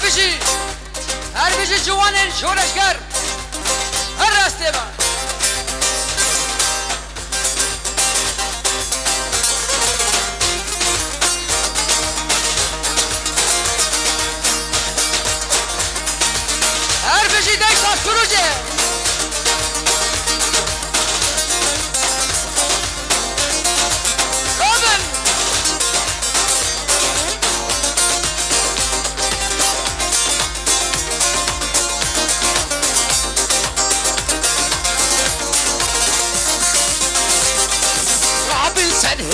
هر بشی جوانین شورش کر هر راسته با هر بشی دیک ساز سروجه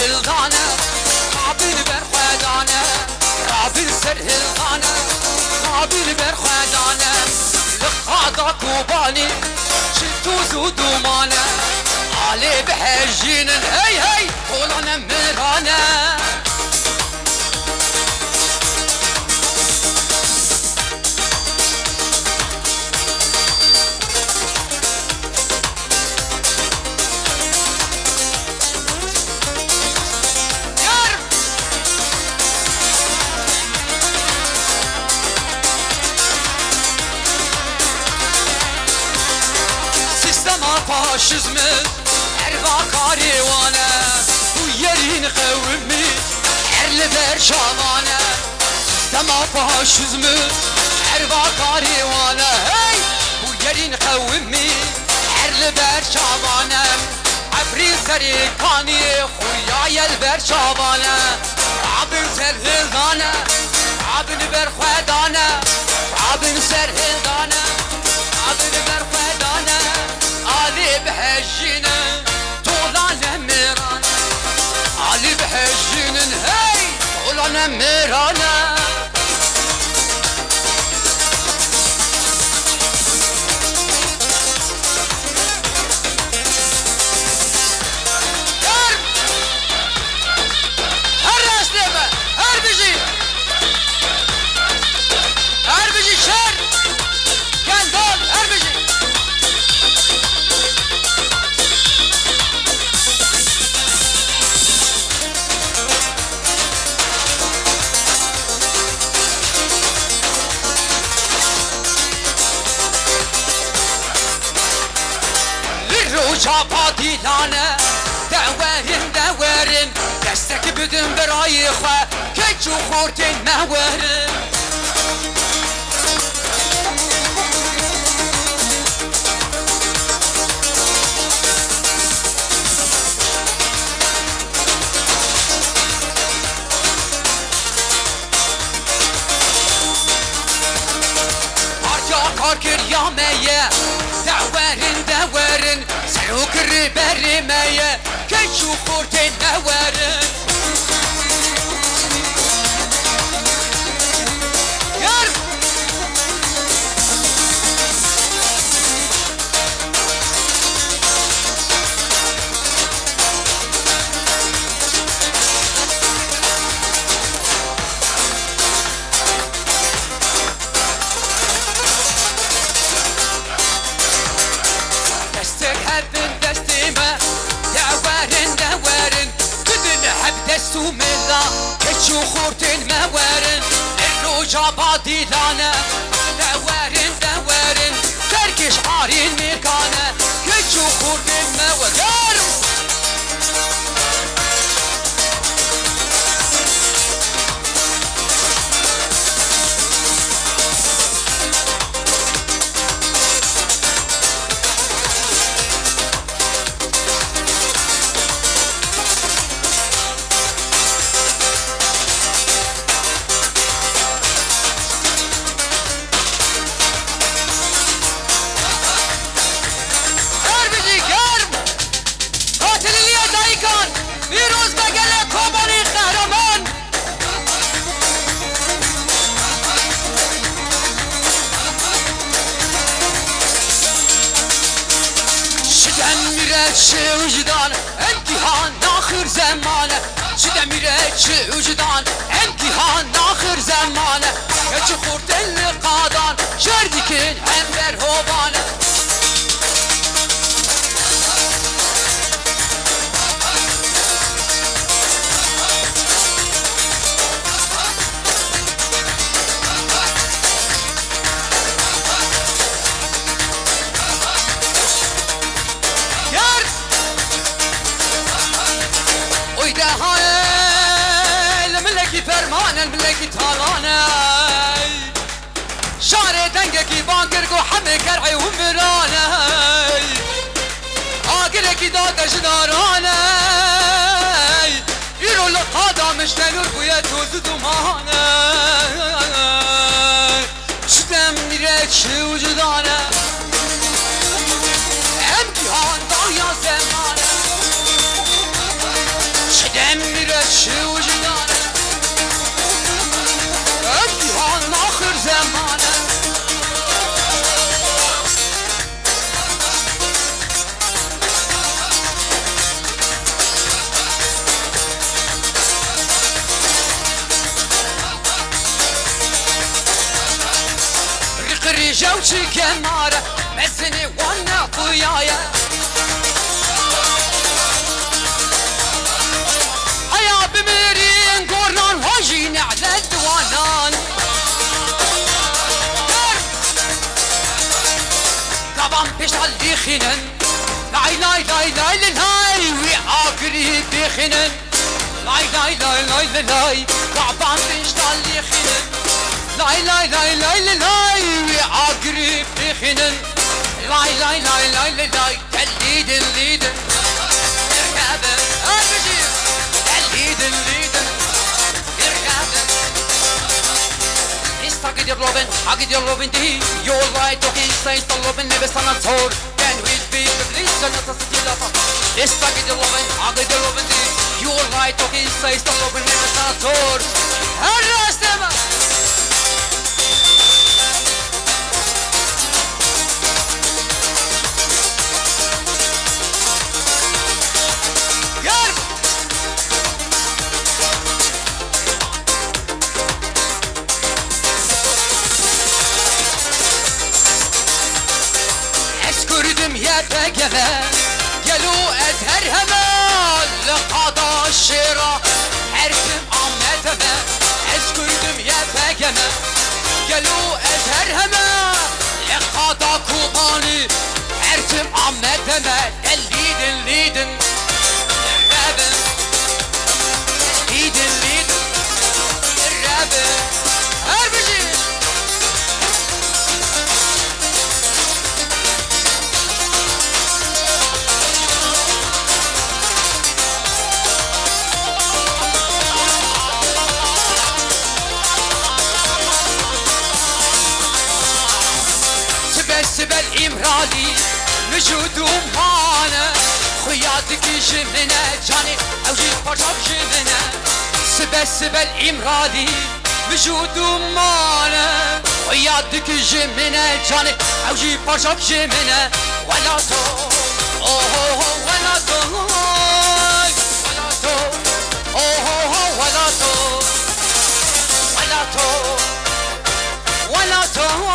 هلغانه قابل برخدانه قابل سر هلغانه قابل برخدانه لقادا كوباني شتو زودومانه علي بحجين هي هي قولنا مرانه فاشizmi erva karivane bu yerin kavmi erli ber şavane sistema faşizmi erva karivane hey bu yerin kavmi erli ber şavane abri serikani xuya yel ber şavane abin serhildane abin ber khadane abin serhildane abin ber khadane علي بحجينا طولنا ميرانا علي بحجينا هاي طولنا ميرانا هر اسلمه هر بيجي شر كندال هر بيجي شاپا دیلانه دورن دستک بدن برای خواه که چو خورتین مورن پارچا کار کریامه دورن سروكر بري مايا كيشو خورتين موارن يارب سوملا كشو خورتين موارن الروجا باديلانا دورن تركش عارين ميكانا كشو خورتين موارن وجدان امتحان آخر زمانه شده میره چه وجدان امتحان آخر زمانه چه خورد القادان شردی کن هم بر هوبانه کی تالانه شعر دنگکی بانگرگو همه کرعی و مرانه آگرکی داده جدارانه ایرو لقادا مشتنور بوید توزو دومانه شدم میره چه وجودانه امتحان دایا زمانه شدم میره چه وجودانه امتحان آخر زمانه جوشي كمارة مسني وانا طيايا هيا بمرين قرنان هاجين على الدوانان قبام بيش علي خنن لاي لاي لاي لاي لاي وعاقري بخنن لاي لاي لاي لاي لاي قبام بيش علي خنن لاي لاي لاي لاي لاي وعاقري بخنن لاي لاي لاي لاي لاي تليدن ليدن اركابن ابجي تليدن ليدن اركابن استاقد يبلوبن حاقد يبلوبن دي يور لاي توكي سايس طلوبن نبسانا تور كان ويد بي ببليس جنة ستيلة استاقد يبلوبن حاقد يبلوبن دي يور لاي توكي سايس طلوبن نبسانا تور هرستما تجمع قالوا أزهر هما لقضاء الشراء حركم عمتما أذكركم يا تجمع قالوا أزهر هما لقضاء كوباني حركم عمتما الليدن ليدن الرابن ليدن ليدن الرابن هربجي سبل إمرالي مجود ومانا خياتك جمنا جاني أوجي فرشاب جمنا سبل إمرالي مجود ومانا خياتك جمنا جاني أوجي فرشاب جمنا ولا تو أوه ولا تو ولا تو أوه ولا تو ولا تو ولا تو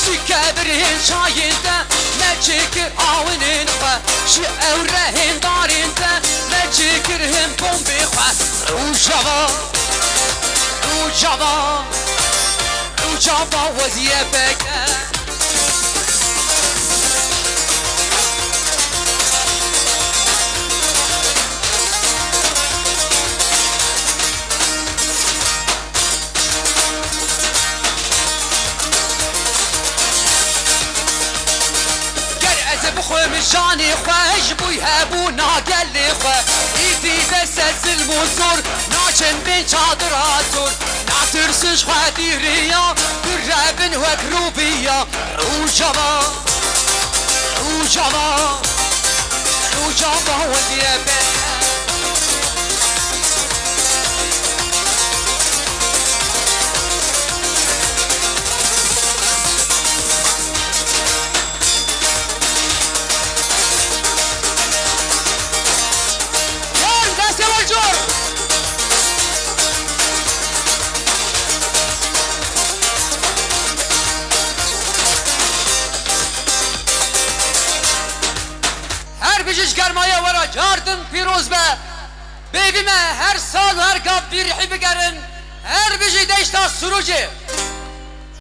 شكابرهن شاينتا ما تشكر عاونين خوا شأورهن دارينتا ما تشكرهن بومبي خوا روجابا روجابا روجابا وزيابك جاني خواج بويها بونا قال لي خوا ايدي بس المنصور ناچن بين شادراتور ناترسش خاديريا بالرابن وكروبيا روجابا روجابا روجابا وديابا her biciş germaya vara cardın piroz be. Bevime her sal her gab bir hibi gerin. Her bici deşta surucu.